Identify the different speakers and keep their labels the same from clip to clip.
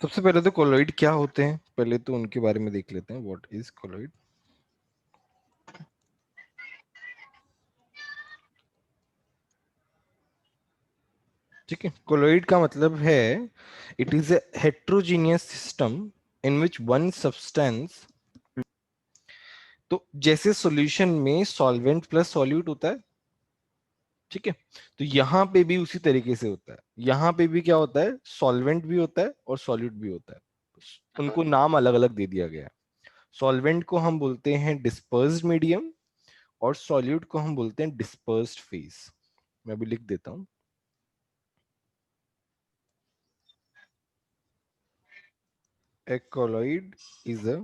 Speaker 1: सबसे पहले तो कोलॉइड क्या होते हैं, पहले तो उनके बारे में देख लेते हैं। What is colloid? ठीक है, कोलॉइड का मतलब है it is a heterogeneous system in which one substance, तो जैसे सॉल्यूशन में सॉल्वेंट प्लस सॉल्यूट होता है, ठीक है, तो यहाँ पे भी उसी तरीके से होता है। यहाँ पे भी क्या होता है, सॉल्वेंट भी होता है और सॉल्यूट भी होता है। उनको नाम अलग अलग दे दिया गया है। सॉल्वेंट को हम बोलते हैं डिस्पर्स्ड मीडियम और सॉल्यूट को हम बोलते हैं डिस्पर्स्ड फेज। मैं अभी लिख देता हूं। A colloid is a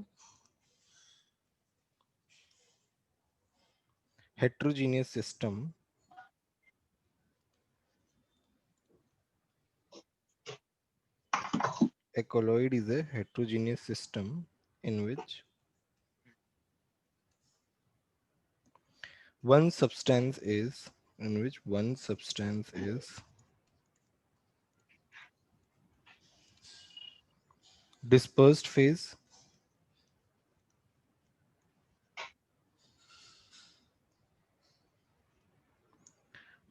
Speaker 1: heterogeneous system a colloid is a heterogeneous system in which one substance is dispersed phase,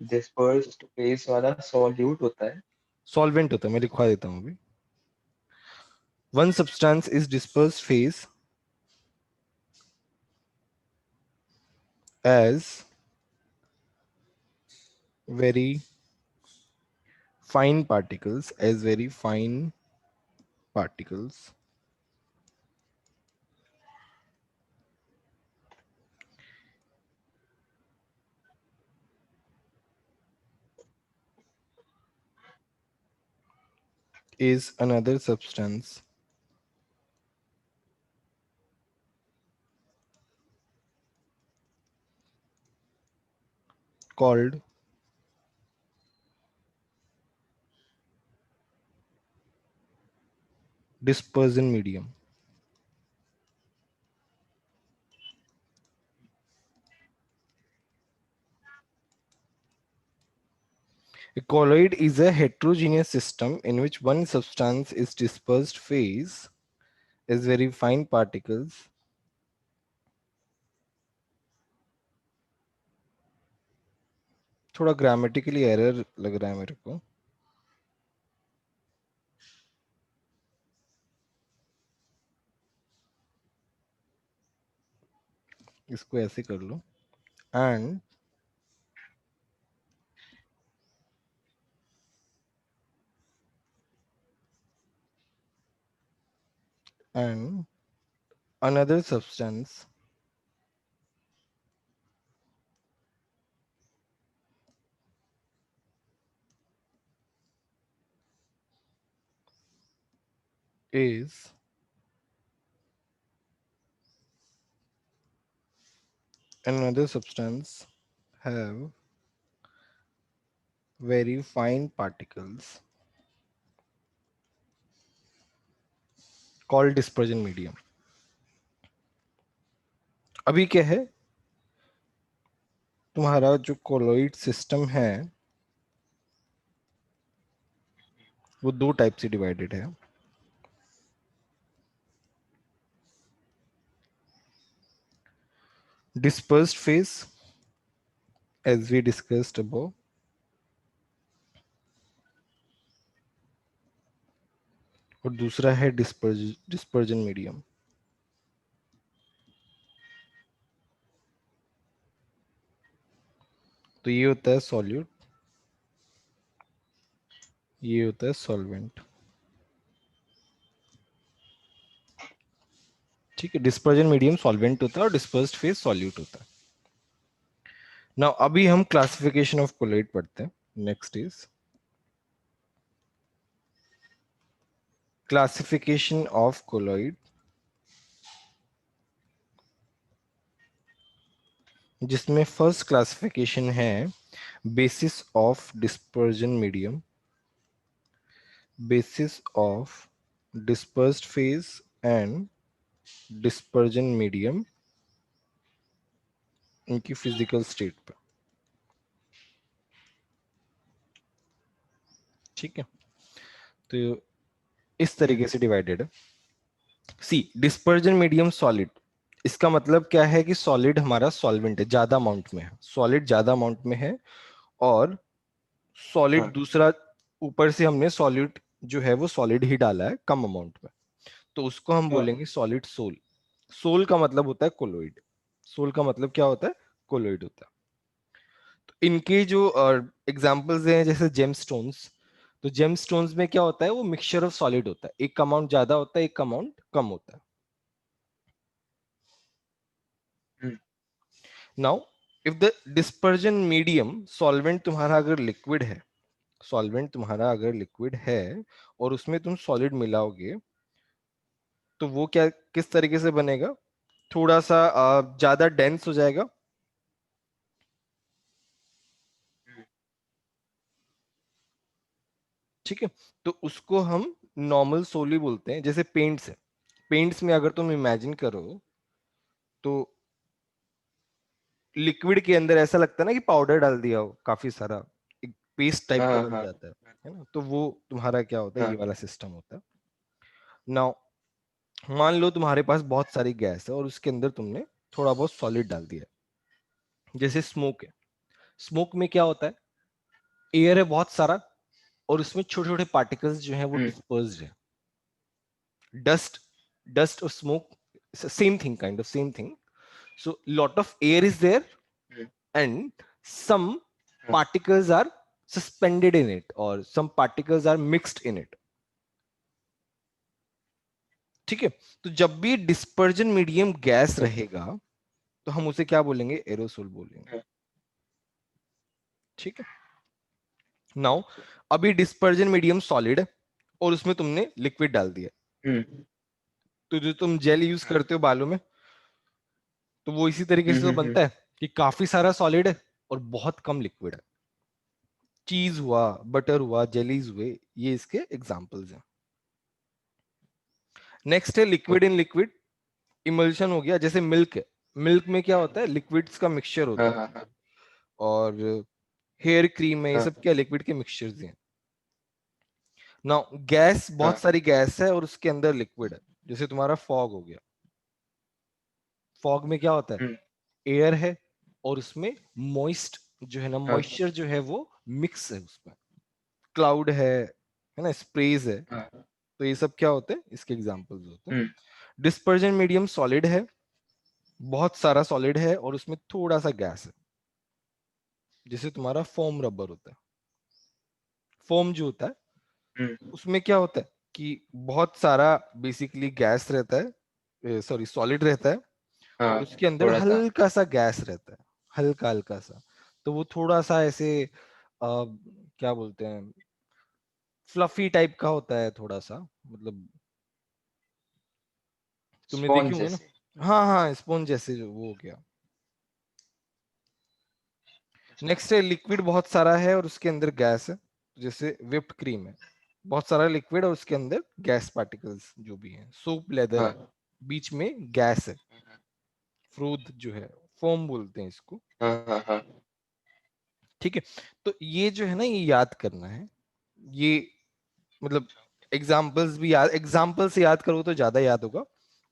Speaker 2: dispersed phase वाला सॉल्यूट होता है।
Speaker 1: solvent होता है, मैं लिखवा देता हूं अभी। One substance is dispersed phase as very very fine particles is another substance called dispersion medium. A colloid is a heterogeneous system in which one substance is dispersed phase as very fine particles थोड़ा grammatically error लग रहा है मेरे को, इसको ऐसे कर लो। And and another substance is another substance have very fine particles called dispersion medium। अभी क्या है, तुम्हारा जो कोलोइड सिस्टम है वो दो टाइप से डिवाइडेड है। Dispersed phase as we discussed above, और दूसरा है डिस्पर्जन मीडियम। तो ये होता है सॉल्यूट, ये होता है सॉल्वेंट। ठीक है, डिस्पर्जन मीडियम सॉल्वेंट होता है और डिस्पर्स्ड फेज सॉल्यूट होता है। नाउ अभी हम क्लासिफिकेशन ऑफ कोलोइड पढ़ते हैं। Next is classification of colloid, जिसमें फर्स्ट क्लासिफिकेशन है basis of dispersion medium, basis of dispersed phase and dispersion medium इनकी फिजिकल स्टेट पे। ठीक है, तो इस तरीके से डिवाइडेड है। सी डिस्पर्जन मीडियम सॉलिड, इसका मतलब क्या है कि सॉलिड हमारा सॉल्वेंट है, ज्यादा अमाउंट में है, सॉलिड ज्यादा अमाउंट में है, और सॉलिड
Speaker 2: हाँ
Speaker 1: दूसरा, ऊपर से हमने सॉलिड जो है वो सॉलिड ही डाला है कम अमाउंट में, तो उसको हम
Speaker 2: हाँ
Speaker 1: बोलेंगे सॉलिड सोल। सोल का मतलब होता है कोलोइड, सोल का मतलब क्या होता है, कोलोइड होता है। तो इनके जो एग्जांपल्स हैं जैसे जेमस्टोन्स, तो जेमस्टोन्स में क्या होता है, वो मिक्सचर ऑफ सॉलिड होता है, एक अमाउंट ज्यादा होता है, एक अमाउंट कम होता है।
Speaker 2: Hmm,
Speaker 1: now if the dispersion medium solvent तुम्हारा अगर लिक्विड है, सॉल्वेंट तुम्हारा अगर लिक्विड है और उसमें तुम सॉलिड मिलाओगे, तो वो क्या किस तरीके से बनेगा, थोड़ा सा ज्यादा डेंस हो जाएगा।
Speaker 2: हम्म,
Speaker 1: ठीक है, तो उसको हम नॉर्मल सोली बोलते हैं। जैसे पेंट्स है, पेंट्स में अगर तुम इमेजिन करो तो लिक्विड के अंदर ऐसा लगता है ना कि पाउडर डाल दिया हो काफी सारा, एक पेस्ट टाइप का
Speaker 2: हाँ
Speaker 1: बन
Speaker 2: हाँ
Speaker 1: जाता है ना, तो वो तुम्हारा क्या होता है, ये
Speaker 2: हाँ
Speaker 1: वाला सिस्टम होता है। नाउ मान लो तुम्हारे पास बहुत सारी गैस है और उसके अंदर तुमने थोड़ा बहुत सॉलिड डाल दिया है, जैसे स्मोक है, स्मोक में क्या होता है, एयर है बहुत सारा और उसमें छोटे छोटे पार्टिकल्स जो हैं वो
Speaker 2: हम्म,
Speaker 1: डिस्पर्स्ड है। डस्ट, डस्ट और smoke same thing, kind of same thing. So lot of air is there
Speaker 2: hmm,
Speaker 1: and some
Speaker 2: हाँ
Speaker 1: particles are suspended in it or some particles are mixed in it। ठीक है, तो जब भी dispersion medium gas
Speaker 2: हाँ
Speaker 1: रहेगा तो हम उसे क्या बोलेंगे, एरोसोल बोलेंगे।
Speaker 2: हाँ,
Speaker 1: ठीक है, नाउ
Speaker 2: अच्छा,
Speaker 1: अभी डिस्पर्जन मीडियम सॉलिड है और उसमें तुमने लिक्विड डाल दिया,
Speaker 2: हम्म,
Speaker 1: तो जो तुम जेल यूज
Speaker 2: हाँ,
Speaker 1: करते हो बालों में, तो वो इसी तरीके से तो बनता है कि काफी सारा सॉलिड है और बहुत कम लिक्विड है। चीज हुआ, बटर हुआ, जेलीज हुए, ये इसके एग्जांपल्स हैं। नेक्स्ट है liquid in
Speaker 2: okay,
Speaker 1: liquid, emulsion हो गया। जैसे मिल्क है, मिल्क में क्या होता है, लिक्विड्स का मिक्सचर
Speaker 2: हाँ
Speaker 1: होता है,
Speaker 2: हाँ हाँ
Speaker 1: और हेयर क्रीम है, ये सब
Speaker 2: हाँ
Speaker 1: क्या लिक्विड के मिक्सचर्स हैं। नाउ गैस, बहुत
Speaker 2: हाँ,
Speaker 1: सारी गैस है और उसके अंदर लिक्विड है, जैसे तुम्हारा फॉग हो गया, फॉग में क्या होता है,
Speaker 2: हम्म,
Speaker 1: एयर है और उसमें मॉइस्ट जो है ना,
Speaker 2: हाँ
Speaker 1: मॉइस्चर जो है वो मिक्स है उसमें, क्लाउड है ना, स्प्रेज है।
Speaker 2: हाँ,
Speaker 1: तो ये सब क्या होते हैं, इसके एग्जांपल्स होते हैं।
Speaker 2: हम्म,
Speaker 1: डिस्पर्जन मीडियम सॉलिड है, बहुत सारा सॉलिड है और उसमें थोड़ा सा गैस है, जैसे तुम्हारा फोम रबर होता है। फोम जो होता है
Speaker 2: हम्म,
Speaker 1: उसमें क्या होता है कि बहुत सारा बेसिकली गैस रहता है, सॉरी सॉलिड रहता है, और
Speaker 2: हाँ
Speaker 1: उसके अंदर
Speaker 2: थोड़ा सा,
Speaker 1: हल्का सा गैस रहता है, हल्का हल्का सा। तो वो थोड़ा सा ऐसे क्या बोलते हैं, फ्लफी टाइप का होता है थोड़ा सा, मतलब तुमने देखे
Speaker 2: स्पॉन्ज
Speaker 1: होंगे ना।
Speaker 2: जैसे,
Speaker 1: हाँ हाँ, स्पॉन्ज जैसे जो वो हो गया।
Speaker 2: अच्छा,
Speaker 1: नेक्स्ट है लिक्विड बहुत सारा है और उसके अंदर गैस है, जैसे विप्ड क्रीम है, बहुत सारा लिक्विड और उसके अंदर गैस पार्टिकल्स जो भी हैं। सोप लेदर है,
Speaker 2: हाँ
Speaker 1: बीच में गैस है, फ्रूट जो है, फोम बोलते हैं इसको।
Speaker 2: हाँ हाँ हाँ,
Speaker 1: ठीक है, तो ये जो है ना, ये याद करना है, ये मतलब एग्जाम्पल्स भी याद, एग्जाम्पल से याद करो तो ज्यादा याद होगा,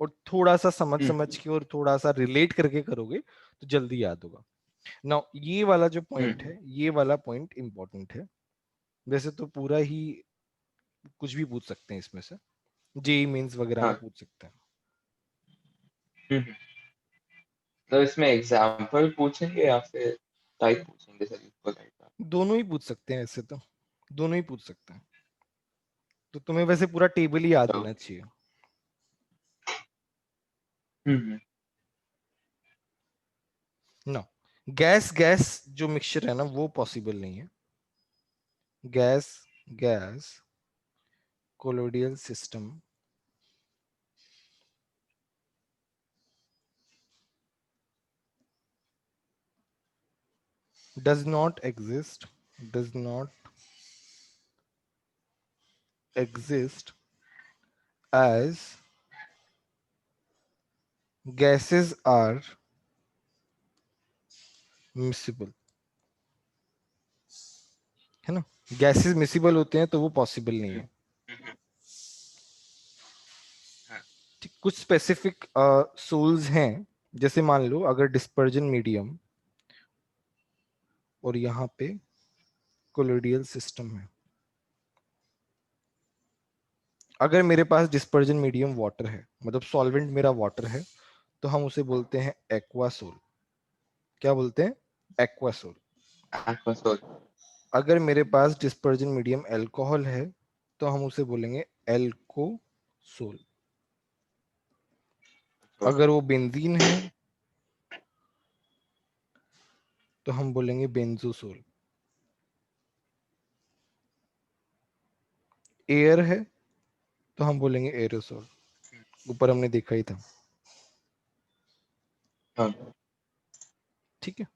Speaker 1: और थोड़ा सा समझ समझ
Speaker 2: हम्म,
Speaker 1: के और थोड़ा सा रिलेट करके करोगे तो जल्दी याद होगा। नाउ ये वाला जो पॉइंट
Speaker 2: हम्म,
Speaker 1: है, ये वाला पॉइंट इंपॉर्टेंट है। वैसे तो पूरा ही कुछ भी पूछ सकते हैं इसमें से, जेई मेंस वगैरह में
Speaker 2: हाँ,
Speaker 1: पूछ सकते हैं।
Speaker 2: तो इसमें एग्जाम्पल पूछेंगे या फिर टाइप पूछेंगे सर, इक्वल टाइप का?
Speaker 1: दोनों ही पूछ सकते हैं ऐसे तो, दोनों ही पूछ सकते हैं। तो तुम्हें वैसे पूरा टेबल ही याद
Speaker 2: तो
Speaker 1: होना चाहिए।
Speaker 2: हम्म,
Speaker 1: ना, गैस गैस जो मिक्सचर है ना वो पॉसिबल नहीं है। Gas gas colloidal system does not exist, does not exist as gases are miscible, है ना, गैसेस मिसिबल होते हैं तो वो पॉसिबल नहीं है। ठीक, कुछ स्पेसिफिक सोल्स हैं, जैसे मान लो अगर डिस्पर्जन मीडियम और यहाँ पे कोलोइडल सिस्टम है, अगर मेरे पास डिस्पर्जन मीडियम वाटर है, मतलब सॉल्वेंट मेरा वाटर है, तो हम उसे बोलते हैं एक्वासोल। क्या बोलते हैं? एक्वासोल।
Speaker 2: एक्वासोल।
Speaker 1: अगर मेरे पास डिस्पर्जन मीडियम अल्कोहल है, तो हम उसे बोलेंगे एल्कोसोल। अगर वो बेंजीन है तो हम बोलेंगे बेंजोसोल। एयर है तो हम बोलेंगे एरोसोल। ऊपर हमने देखा ही था।
Speaker 2: हाँ।
Speaker 1: ठीक है।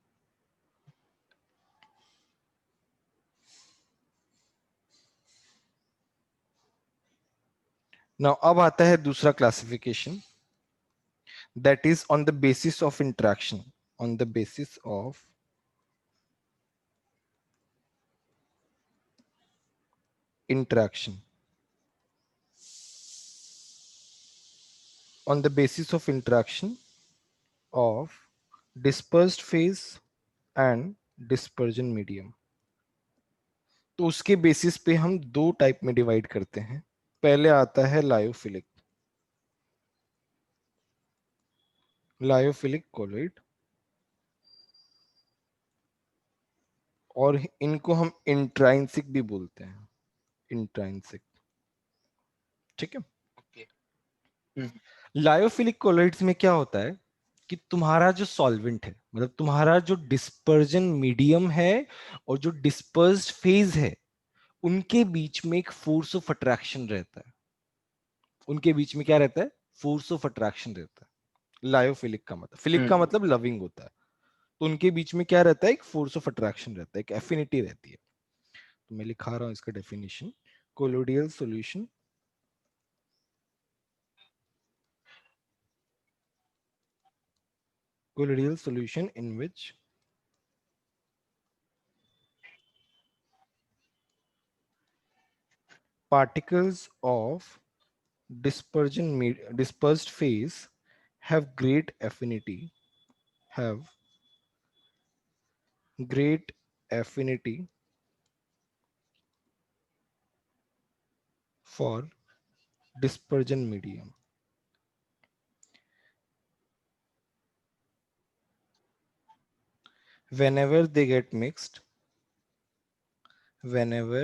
Speaker 1: नाउ अब आता है दूसरा classification, that is on the basis of interaction. On the basis of interaction, on the basis of interaction of dispersed phase and dispersion medium। तो उसके बेसिस पे हम दो टाइप में डिवाइड करते हैं। पहले आता है लायोफिलिक, लायोफिलिक कोलोइड, और इनको हम इंट्राइंसिक भी बोलते हैं, इंट्राइंसिक। ठीक है।
Speaker 2: ओके।
Speaker 1: लायोफिलिक कोलोइड्स में क्या होता है कि तुम्हारा जो सॉल्वेंट है, मतलब तुम्हारा जो डिस्पर्जन मीडियम है और जो डिस्पर्स्ड फेज है, उनके बीच में एक फोर्स ऑफ अट्रैक्शन रहता है। उनके बीच में क्या रहता है? फोर्स ऑफ अट्रैक्शन रहता है। लायोफिलिक का मतलब, फिलिक का मतलब लविंग होता है, तो उनके बीच में क्या रहता है? एक फोर्स ऑफ अट्रैक्शन रहता है, एक एफिनिटी रहती है। तो मैं लिखा रहा हूं इसका definition. Colloidal solution, colloidal solution in which particles of dispersed phase have have great affinity for dispersion medium। whenever they get mixed whenever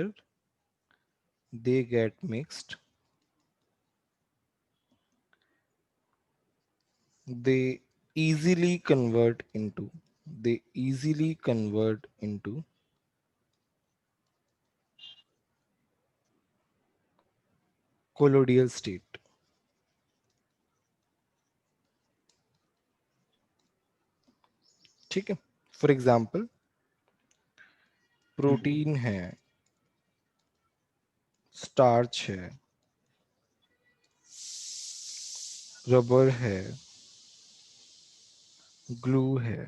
Speaker 1: they get mixed they easily convert into they easily convert into colloidal state। ठीक है। For example, protein है, starch है, rubber है, glue है,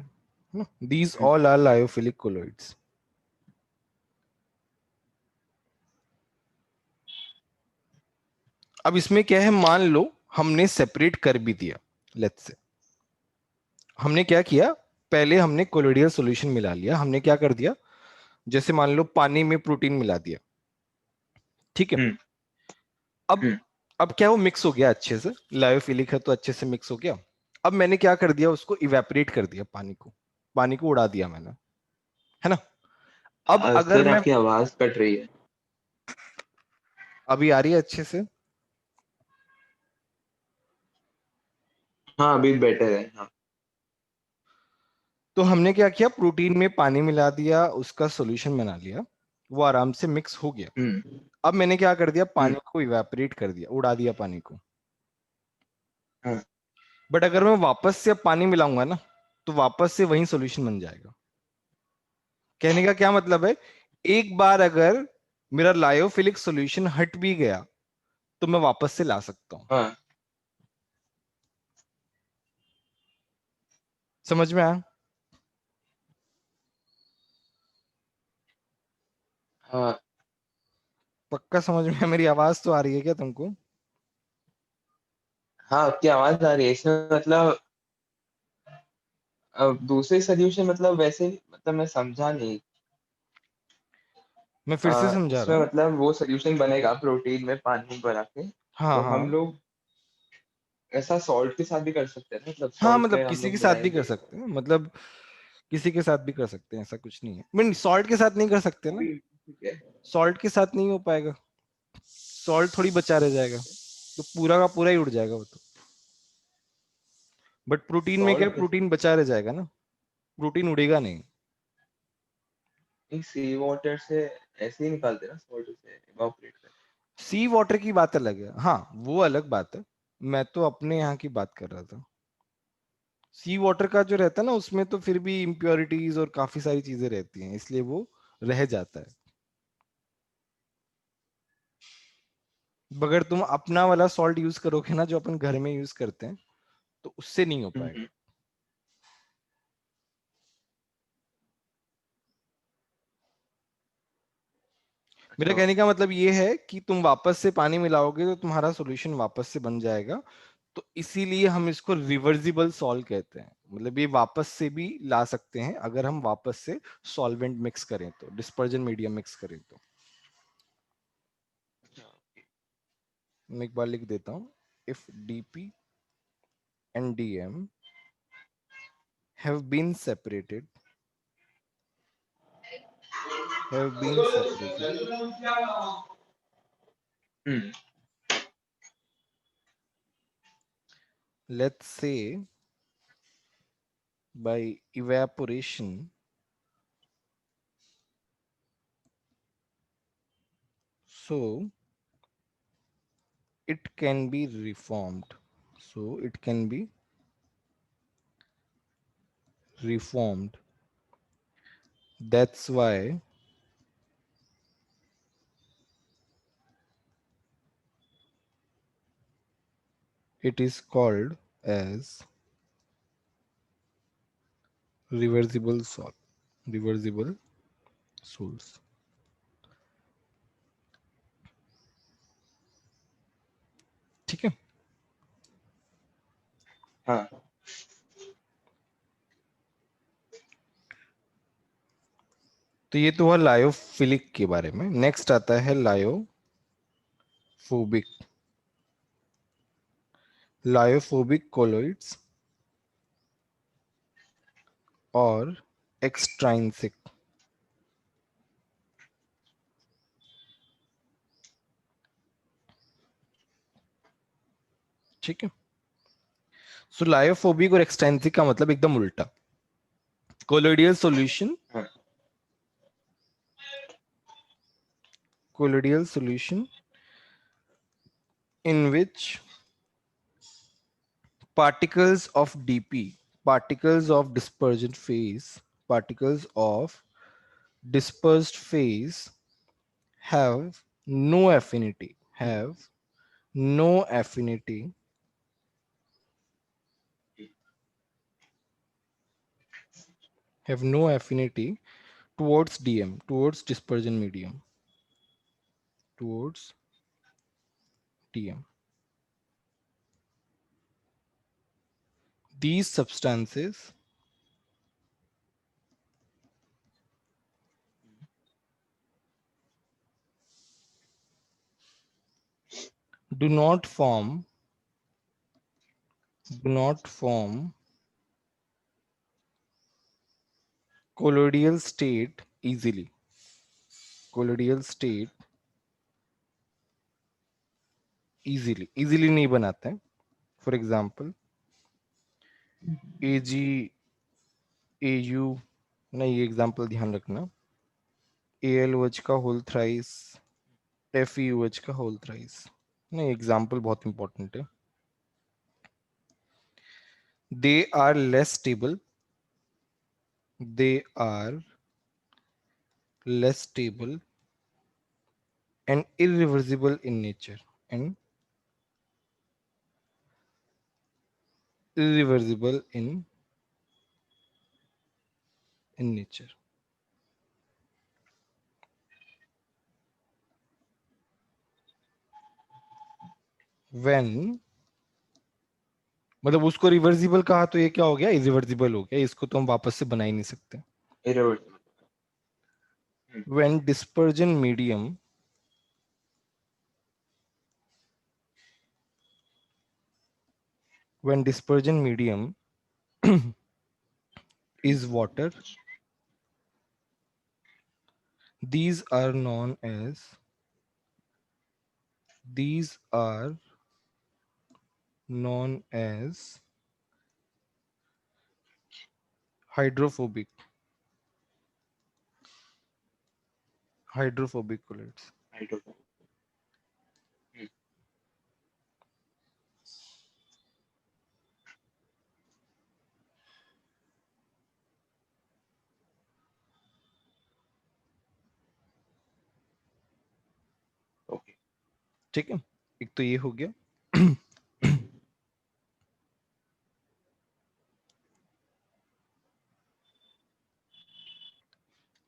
Speaker 1: these all are lyophilic colloids। अब इसमें क्या है, मान लो हमने सेपरेट कर भी दिया, लेट्स से हमने क्या किया, पहले हमने कोलोइडल सॉल्यूशन मिला लिया। हमने क्या कर दिया, जैसे मान लो पानी में प्रोटीन मिला दिया, ठीक है। अब अब क्या, वो मिक्स हो गया अच्छे से, लायोफिलिक है तो अच्छे से मिक्स हो गया। अब मैंने क्या कर दिया, उसको इवेपोरेट कर दिया, पानी को उड़ा दिया मैंने, है ना। अब अगर
Speaker 2: सर
Speaker 1: मैं,
Speaker 2: आपकी आवाज कट रही है।
Speaker 1: अभी आ रही है अच्छे से?
Speaker 2: हाँ अभी बेटर है। हाँ।
Speaker 1: तो हमने क्या किया, प्रोटीन में पानी मिला दिया, उसका सॉल्यूशन बना लिया, वो आराम से मिक्स हो गया।
Speaker 2: हम्म।
Speaker 1: अब मैंने क्या कर दिया,
Speaker 2: हम्म।
Speaker 1: पानी को इवेपोरेट कर दिया, उड़ा दिया पानी को।
Speaker 2: हाँ।
Speaker 1: बट अगर मैं वापस से अब पानी मिलाऊंगा ना, तो वापस से वही सॉल्यूशन बन जाएगा। कहने का क्या मतलब है, एक बार अगर मेरा लायोफिलिक सॉल्यूशन हट भी गया तो मैं वापस से ला सकता हूं।
Speaker 2: हाँ।
Speaker 1: समझ में आया?
Speaker 2: हाँ।
Speaker 1: पक्का समझ में आया? मेरी आवाज तो आ रही है क्या तुमको?
Speaker 2: हाँ आपकी आवाज आ रही है इसमें, मतलब दूसरे सोल्यूशन मतलब वैसे, मतलब मैं समझा नहीं।
Speaker 1: मैं फिर से समझा रहा
Speaker 2: इसमें
Speaker 1: हूँ।
Speaker 2: मतलब वो सोल्यूशन बनेगा प्रोटीन में पानी भरा के,
Speaker 1: हाँ
Speaker 2: तो हम
Speaker 1: हाँ
Speaker 2: लोग ऐसा सॉल्ट के साथ भी कर सकते हैं ना, मतलब
Speaker 1: हाँ,
Speaker 2: सॉल्ट
Speaker 1: मतलब
Speaker 2: में हम
Speaker 1: किसी के
Speaker 2: लोग
Speaker 1: साथ भी कर
Speaker 2: मिलाएंगे
Speaker 1: सकते हैं, मतलब किसी के साथ भी कर सकते हैं, ऐसा कुछ नहीं है। मीन सॉल्ट के साथ नहीं कर सकते
Speaker 2: वो
Speaker 1: ना,
Speaker 2: भी ठीक है।
Speaker 1: सॉल्ट के साथ नहीं हो पाएगा, सॉल्ट थोड़ी बचा रह जाएगा, तो पूरा का पूरा ही उड़ जाएगा वो तो। बट प्रोटीन में क्या है,
Speaker 2: सॉल्ट
Speaker 1: प्रोटीन बचा रह जाएगा ना, प्रोटीन उड़ेगा नहीं।
Speaker 2: सी वाटर से ऐसे ही निकालते हैं ना, सॉल्ट से इवापोरेट कर।
Speaker 1: सी वाटर की बात अलग है, हाँ वो अलग बात है। मैं तो अपने यहाँ की बात कर रहा था। सी वाटर का जो रहता है ना, उसमें तो फिर भी इम्प्योरिटीज और काफी सारी चीजें रहती हैं, इसलिए वो रह जाता है। अगर तुम अपना वाला सॉल्ट यूज करोगे ना, जो अपन घर में यूज करते हैं, तो उससे नहीं हो पाएगा। मेरा
Speaker 2: अच्छा।
Speaker 1: कहने का मतलब ये है कि तुम वापस से पानी मिलाओगे तो तुम्हारा सॉल्यूशन वापस से बन जाएगा। तो इसीलिए हम इसको रिवर्सिबल सॉल्व कहते हैं, मतलब ये वापस से भी ला सकते हैं अगर हम वापस से सॉल्वेंट मिक्स करें, तो डिस्पर्जन मीडियम मिक्स करें तो। मैं एक बार लिख देता हूं, if DP and DM have been separated have been separated
Speaker 2: hmm.
Speaker 1: let's say by evaporation, so it can be reformed, so it can be reformed. That's why it is called as reversible salt, reversible salts। ठीक है।
Speaker 2: हाँ।
Speaker 1: तो ये तो हुआ lyophilic के बारे में। नेक्स्ट आता है लायोफोबिक। लायोफोबिक कोलोइड्स और एक्सट्राइंसिक। ठीक है। सो लायोफोबिक और एक्सट्राइंसिक का मतलब एकदम उल्टा। कोलोइडियल सॉल्यूशन,
Speaker 2: हाँ।
Speaker 1: colloidal solution in which particles of dp, particles of dispersion phase, particles of dispersed phase have no affinity, no affinity have no affinity towards dm, towards dispersion medium, towards dm. These substances do not form, do not form colloidal state easily, colloidal state easily नहीं बनाते हैं। For example AgAu, नहीं ये example ध्यान रखना, AlOH का whole thrice, FeOH का whole thrice, नहीं एग्जाम्पल बहुत इंपॉर्टेंट है। They are less stable, they are less stable and irreversible in nature, and irreversible in nature when मतलब उसको रिवर्सिबल कहा तो ये क्या हो गया, इरिवर्सिबल हो गया, इसको तो हम वापस से बना ही नहीं सकते।
Speaker 2: irreversible.
Speaker 1: When dispersion medium when dispersion medium is water, these are known as these are known as hydrophobic colloids.
Speaker 2: I don't know. Hmm. Okay.
Speaker 1: ठीक है, एक तो ये हो गया।
Speaker 2: Hmm.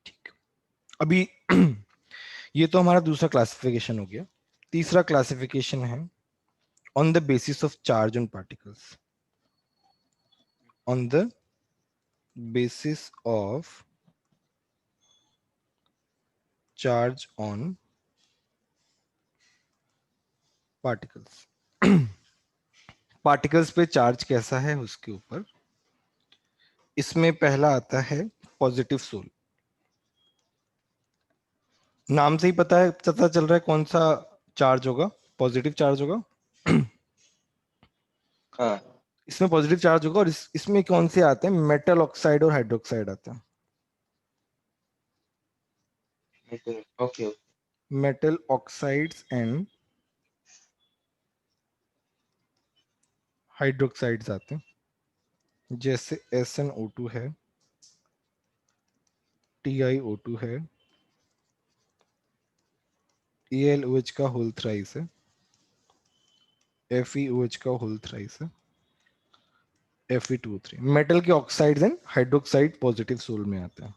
Speaker 1: ठीक, अभी ये तो हमारा दूसरा क्लासिफिकेशन हो गया। तीसरा क्लासिफिकेशन है on the basis of charge on particles. On the basis of charge on particles। Particles पे चार्ज कैसा है उसके ऊपर। इसमें पहला आता है पॉजिटिव सोल। नाम से ही पता चल रहा है कौन सा चार्ज होगा, पॉजिटिव चार्ज होगा।
Speaker 2: हाँ.
Speaker 1: इसमें पॉजिटिव चार्ज होगा, और इसमें कौन से आते हैं, मेटल ऑक्साइड और हाइड्रोक्साइड आते हैं।
Speaker 2: Okay. Okay.
Speaker 1: Metal oxides and hydroxides आते हैं, जैसे SnO2 है, TiO2 है, AlOH का होल थ्राइस है, FeOH का होल थ्राइस है, Fe2O3। मेटल के oxides and hydroxide positive sol में आते हैं।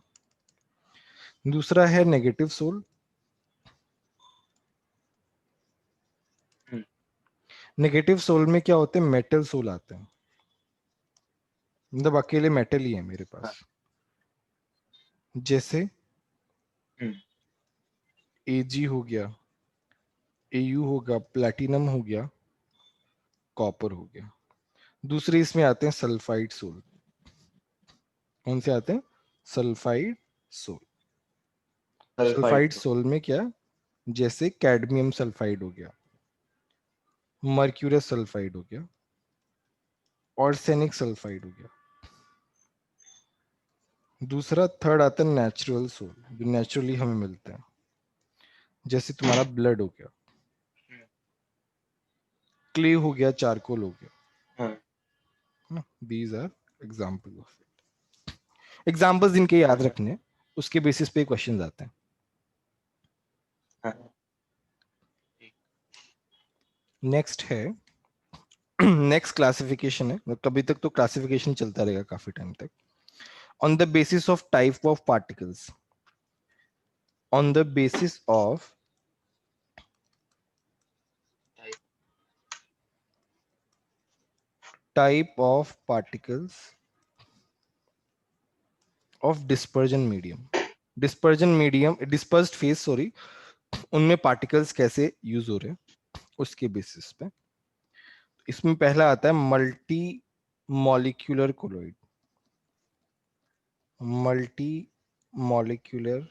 Speaker 1: दूसरा है negative sol.
Speaker 2: Hmm.
Speaker 1: Negative sol में क्या होते हैं, मेटल सोल आते हैं, मतलब अकेले मेटल ही है मेरे
Speaker 2: हाँ.
Speaker 1: पास, जैसे
Speaker 2: Hmm.
Speaker 1: Ag हो गया, Au होगा, प्लैटिनम हो गया, कॉपर हो गया। दूसरे इसमें आते हैं सल्फाइड सोल। कौन से आते हैं, sulphide sol.
Speaker 2: Sulfide.
Speaker 1: Sulphide sol में क्या, जैसे कैडमियम सल्फाइड हो गया, मर्क्यूरियस सल्फाइड हो गया, ऑर्सेनिक सल्फाइड हो गया। दूसरा थर्ड आता है नेचुरल सोल, जो नेचुरली हमें मिलते हैं, जैसे तुम्हारा ब्लड हो गया,
Speaker 2: Hmm.
Speaker 1: क्ले हो गया, चारकोल हो गया,
Speaker 2: हाँ.
Speaker 1: है ना। These are example of it. Examples इनके याद
Speaker 2: हाँ.
Speaker 1: रखने, उसके बेसिस पे क्वेश्चंस आते हैं।
Speaker 2: हाँ.
Speaker 1: नेक्स्ट है नेक्स्ट क्लासिफिकेशन है, कभी तक तो क्लासिफिकेशन चलता रहेगा काफी टाइम तक। On the basis of type of particles, on the basis of
Speaker 2: Type.
Speaker 1: Type of particles of dispersion medium. Dispersion medium, dispersed phase sorry, उनमें पार्टिकल्स कैसे यूज हो रहे हैं उसके बेसिस पे। इसमें पहला आता है multi molecular colloid. Multi molecular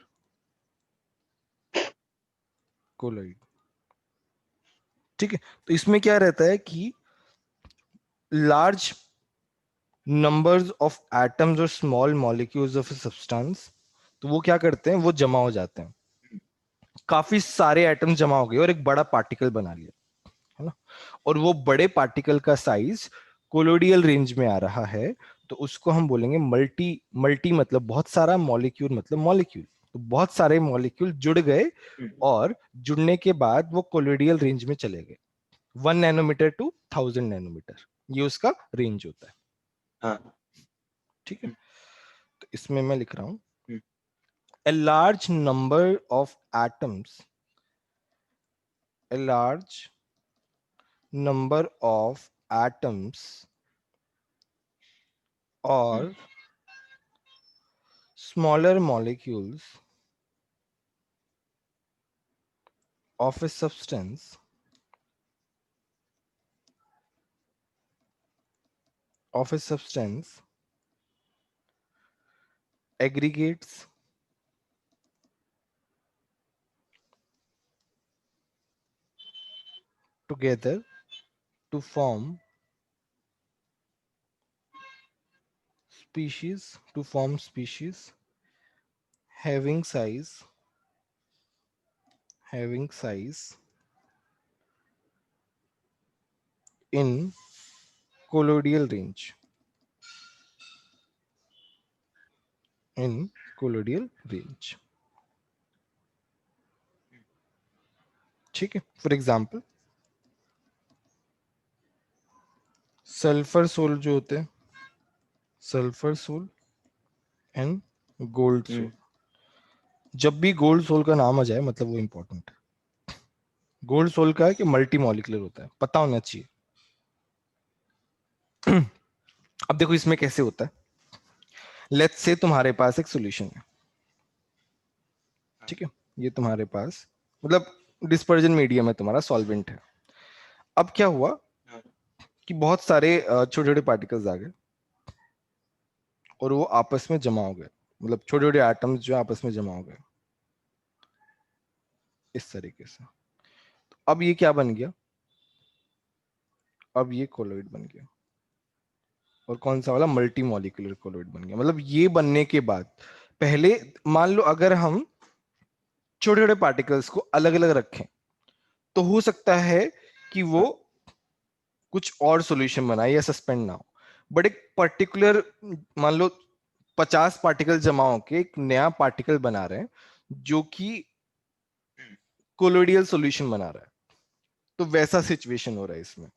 Speaker 1: colloid, ठीक है। तो इसमें क्या रहता है कि लार्ज नंबर्स ऑफ एटम्स और small molecules of a substance, तो वो क्या करते हैं, वो जमा हो जाते हैं। काफी सारे एटम जमा हो गए और एक बड़ा पार्टिकल बना लिया, है ना। और वो बड़े पार्टिकल का साइज कोलोडियल रेंज में आ रहा है, तो उसको हम बोलेंगे मल्टी। मल्टी मतलब बहुत सारा, मॉलिक्यूल मतलब मॉलिक्यूल, तो बहुत सारे मॉलिक्यूल जुड़ गए,
Speaker 2: Hmm.
Speaker 1: और जुड़ने के बाद वो कोलोडियल रेंज में चले गए। 1 नैनोमीटर टू 1000 नैनोमीटर, ये उसका रेंज होता है,
Speaker 2: हाँ.
Speaker 1: ठीक है।
Speaker 2: Hmm.
Speaker 1: तो इसमें मैं लिख रहा हूं
Speaker 2: Hmm.
Speaker 1: a large number of atoms, a large number of atoms or smaller molecules of a substance aggregates together to form species having size in colloidal range in colloidal range. ठीक है, for example sulphur soul जो होते हैं, sulphur sol and gold sol. जब भी gold soul का नाम आ जाए मतलब वो इंपॉर्टेंट है। गोल्ड सोल का है कि मल्टी मॉलिक्यूलर होता है, पता होना चाहिए। अब देखो इसमें कैसे होता है। लेट्स से तुम्हारे पास एक सॉल्यूशन है, ठीक है, ये तुम्हारे पास मतलब डिस्पर्जन मीडियम है, तुम्हारा सॉल्वेंट है। अब क्या हुआ कि बहुत सारे छोटे छोटे पार्टिकल्स आ गए और वो आपस में जमा हो गए, मतलब छोटे छोटे एटम्स जो आपस में जमा हो गए इस तरीके से। तो अब ये क्या बन गया, अब ये कोलोइड बन गया। और कौन सा वाला, मल्टी मॉलिक्यूलर कोलोइड बन गया। मतलब ये बनने के बाद पहले मान लो अगर हम छोटे छोटे पार्टिकल्स को अलग अलग रखें तो हो सकता है कि वो कुछ और सॉल्यूशन बनाए या सस्पेंड ना हो। बट एक पर्टिकुलर मान लो 50 पार्टिकल जमा होके एक नया पार्टिकल बना रहे हैं जो कि कोलोइडियल सॉल्यूशन बना रहा है। तो वैसा सिचुएशन हो रहा है इसमें,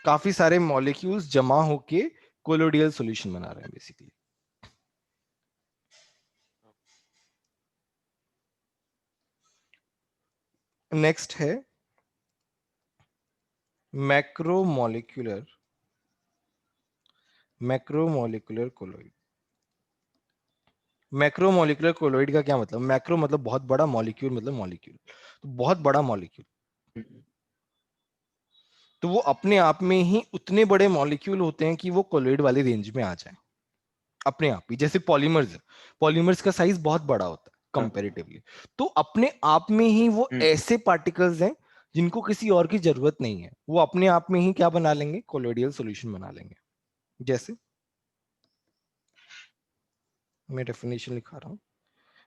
Speaker 1: काफी सारे मॉलिक्यूल्स जमा होके कोलोइडियल सॉल्यूशन बना रहे हैं बेसिकली। नेक्स्ट है मैक्रोमोलिक्यूलर कोलोइड। मैक्रोमोलिकुलर कोलोइड का क्या मतलब, मैक्रो मतलब बहुत बड़ा, मॉलिक्यूल मतलब मॉलिक्यूल, तो बहुत बड़ा मॉलिक्यूल। तो वो अपने आप में ही उतने बड़े मॉलिक्यूल होते हैं कि वो कोलोइड वाली रेंज में आ जाए अपने आप ही। जैसे पॉलीमर्स का साइज बहुत बड़ा होता है कंपैरेटिवली, तो अपने आप में ही वो ऐसे पार्टिकल्स हैं जिनको किसी और की जरूरत नहीं है, वो अपने आप में ही क्या बना लेंगे, कोलोइडियल सॉल्यूशन बना लेंगे। जैसे मैं डेफिनेशन लिखा रहा हूं,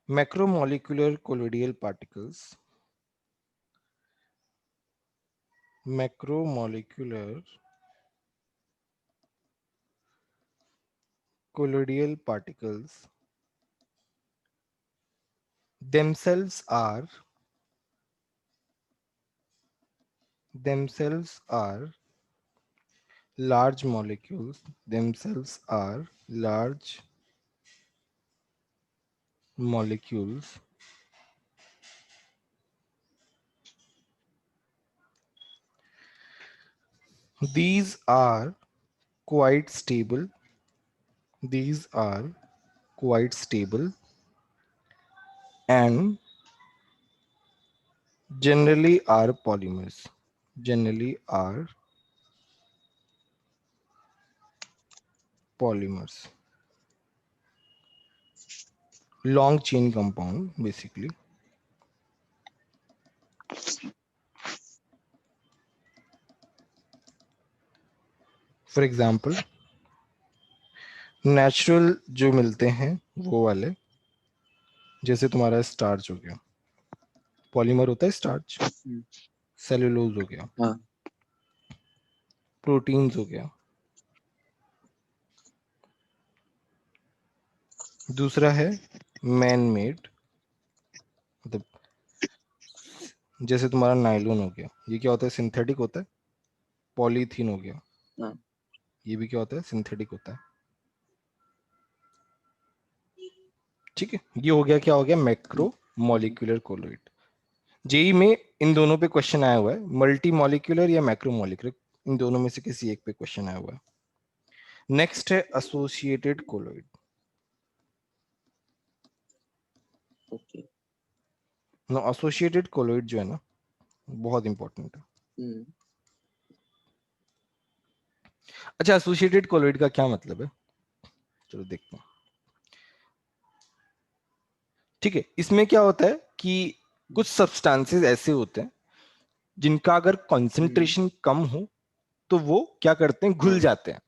Speaker 1: macromolecular colloidal particles, macromolecular colloidal particles themselves are large molecules, themselves are large molecules these are quite stable, these are quite stable and generally are polymers, generally are polymers, long chain compound basically. For example, natural जो मिलते हैं वो वाले, जैसे तुम्हारा starch हो गया, polymer होता है स्टार्च, सेलुलोज हो गया, प्रोटीन्स हो गया। दूसरा है मैन मेड, मतलब जैसे तुम्हारा नायलॉन हो गया, ये क्या होता है, सिंथेटिक होता है। पॉलीथीन हो गया, ये भी क्या होता है, सिंथेटिक होता है। ठीक है, ये हो गया, क्या हो गया, मैक्रो मॉलिक्यूलर कोलोइड। जेई में इन दोनों पे क्वेश्चन आया हुआ है, मल्टी मॉलिक्यूलर या मैक्रो मॉलिक्यूलर, इन दोनों में से किसी एक पे क्वेश्चन आया हुआ है। नेक्स्ट है associated colloid.
Speaker 3: Okay.
Speaker 1: No, associated colloid जो है ना, बहुत इंपॉर्टेंट है।
Speaker 3: हम्म।
Speaker 1: अच्छा, एसोसिएटेड कोलॉइड का क्या मतलब है, चलो देखते हैं। ठीक है, इसमें क्या होता है कि कुछ सब्सटेंसेस ऐसे होते हैं जिनका अगर कंसंट्रेशन कम हो तो वो क्या करते हैं, घुल
Speaker 3: हाँ।
Speaker 1: जाते हैं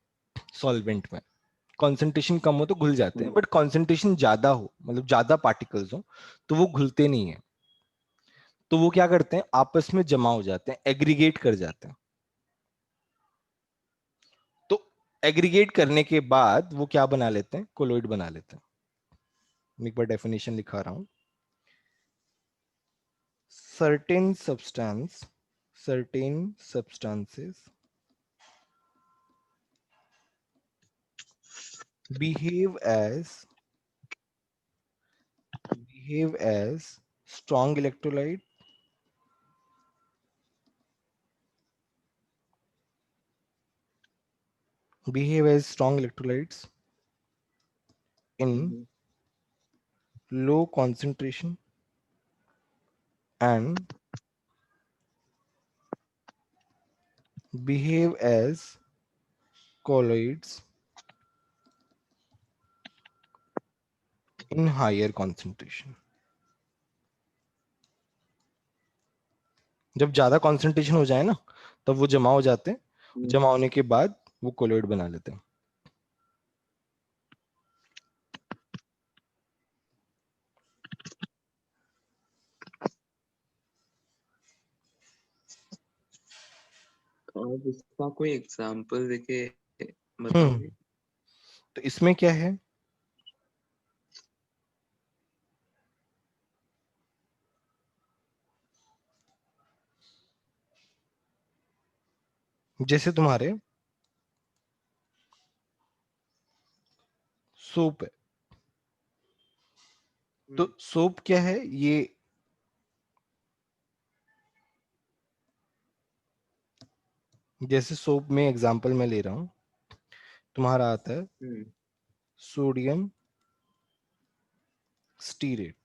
Speaker 1: सॉल्वेंट में। कंसंट्रेशन कम हो तो घुल जाते हैं, बट कंसंट्रेशन ज्यादा हो, मतलब ज्यादा पार्टिकल्स हो, तो वो घुलते नहीं है। तो वो क्या करते हैं, आपस में जमा हो जाते हैं, एग्रीगेट कर जाते हैं। तो एग्रीगेट करने के बाद वो क्या बना लेते हैं, कोलोइड बना लेते हैं। मैं एक बार डेफिनेशन लिखा रहा हूं। certain substance certain substances behave as strong electrolyte behave as strong electrolytes in low concentration and behave as colloids in higher concentration। जब ज्यादा concentration हो जाए ना, तब वो जमा हो जाते हैं, जमा होने के बाद वो कोलोइड बना लेते हैं।
Speaker 3: और इसका कोई एग्जांपल देके
Speaker 1: हम्म,
Speaker 3: बताओगे?
Speaker 1: तो इसमें क्या है, जैसे तुम्हारे सोप है, तो सोप क्या है, ये जैसे सोप में एग्जांपल मैं ले रहा हूं, तुम्हारा आता है सोडियम स्टीरेट।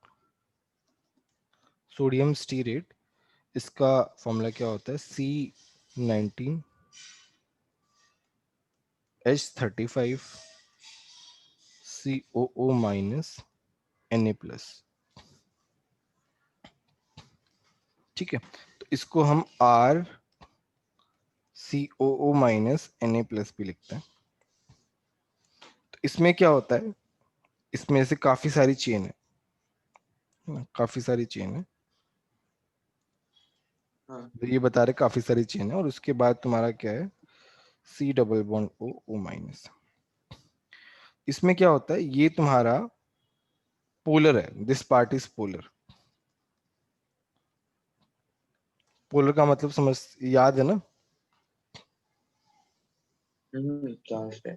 Speaker 1: सोडियम स्टीरेट, इसका फॉर्मूला क्या होता है, C19H35 COO माइनस Na+। ठीक है, तो इसको हम RCOO माइनस Na+ भी लिखते हैं। तो इसमें क्या होता है, इसमें से काफी सारी चेन है ना, काफी सारी चेन है।
Speaker 3: हाँ।
Speaker 1: तो ये बता रहे काफी सारी चेन है, और उसके बाद तुम्हारा क्या है, C+O O-। इसमें क्या होता है, ये तुम्हारा पोलर है, this part is polar. Polar का मतलब समझ, याद है ना।
Speaker 3: चार्ज है।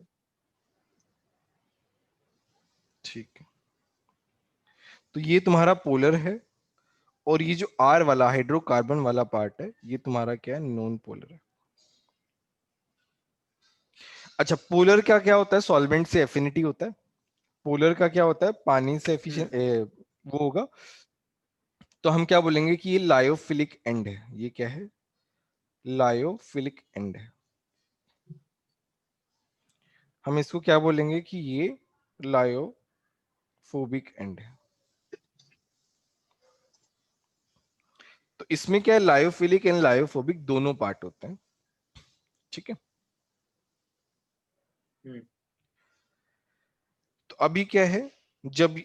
Speaker 1: ठीक है, तो ये तुम्हारा पोलर है, और ये जो आर वाला हाइड्रोकार्बन वाला पार्ट है, ये तुम्हारा क्या है, नॉन पोलर है। अच्छा, पोलर का क्या होता है, सॉल्वेंट से एफिनिटी होता है। पोलर का क्या होता है, पानी से एफिशिएंट वो होगा। तो हम क्या बोलेंगे कि ये लायोफिलिक एंड है। ये क्या है, लायोफिलिक एंड है। हम इसको क्या बोलेंगे कि ये लायोफोबिक एंड है। तो इसमें क्या है, लायोफिलिक एंड लायोफोबिक दोनों पार्ट होते हैं। ठीक है, तो अभी क्या है, जब